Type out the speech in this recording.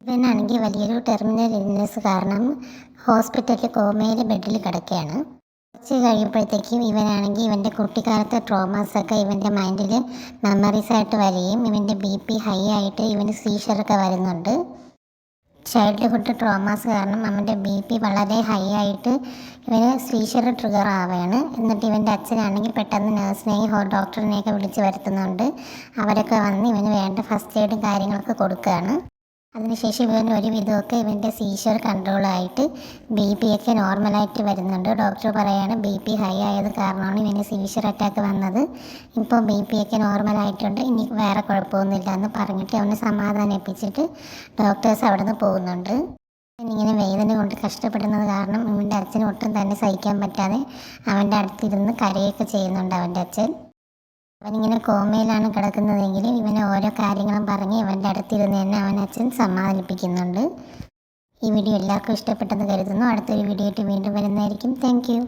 ഇവനാണെങ്കിൽ വലിയൊരു terminal illness കാരണം ഹോസ്പിറ്റലിൽ കോമയിൽ ബെഡിൽ കിടക്കുകയാണ്. കുറച്ച് കഴിയുമ്പോഴത്തേക്കും ഇവനാണെങ്കിൽ ഇവൻ്റെ കുട്ടിക്കാലത്തെ ട്രോമാസൊക്കെ ഇവൻ്റെ മൈൻഡിൽ മെമ്മറീസായിട്ട് വരികയും ഇവൻ്റെ BP ഹൈ ആയിട്ട് ഇവന് സീഷറൊക്കെ വരുന്നുണ്ട്. ചൈൽഡ്ഹുഡ് ട്രോമാസ് കാരണം അവൻ്റെ BP വളരെ ഹൈ ആയിട്ട് ഇവന് സീഷർ ട്രിഗർ ആവുകയാണ്. എന്നിട്ട് ഇവൻ്റെ അച്ഛനാണെങ്കിൽ പെട്ടെന്ന് നേഴ്സിനെയും ഡോക്ടറിനെയൊക്കെ വിളിച്ച് വരുത്തുന്നുണ്ട്. അവരൊക്കെ വന്ന് ഇവന് വേണ്ട ഫസ്റ്റ് എയ്ഡും കാര്യങ്ങളൊക്കെ കൊടുക്കുകയാണ്. അതിനുശേഷം ഇവന് ഒരുവിധമൊക്കെ ഇവൻ്റെ സീഷർ കൺട്രോളായിട്ട് BP ഒക്കെ നോർമലായിട്ട് വരുന്നുണ്ട്. ഡോക്ടർ പറയുകയാണ് BP ഹൈ ആയത് കാരണമാണ് ഇവന് സീഷർ അറ്റാക്ക് വന്നത്. ഇപ്പോൾ BP ഒക്കെ നോർമലായിട്ടുണ്ട്, ഇനി വേറെ കുഴപ്പമൊന്നുമില്ല എന്ന് പറഞ്ഞിട്ട് അവനെ സമാധാനിപ്പിച്ചിട്ട് ഡോക്ടേഴ്സ് അവിടെ നിന്ന് പോകുന്നുണ്ട്. ഇങ്ങനെ വേദന കൊണ്ട് കഷ്ടപ്പെടുന്നത് കാരണം ഇവൻ്റെ അച്ഛന് ഒട്ടും തന്നെ സഹിക്കാൻ പറ്റാതെ അവൻ്റെ അടുത്തിരുന്ന് കരയൊക്കെ ചെയ്യുന്നുണ്ട് അവൻ്റെ അച്ഛൻ. അവനിങ്ങനെ കോമയിലാണ് കിടക്കുന്നതെങ്കിലും ഇവന് ഓരോ കാര്യങ്ങളും പറഞ്ഞ് ഇവൻ്റെ അടുത്തിരുന്ന് തന്നെ അവൻ അച്ഛൻ സമാധാനിപ്പിക്കുന്നുണ്ട്. ഈ വീഡിയോ എല്ലാവർക്കും ഇഷ്ടപ്പെട്ടെന്ന് കരുതുന്നു. അടുത്തൊരു വീഡിയോ ആയിട്ട് വീണ്ടും വരുന്നതായിരിക്കും. Thank you.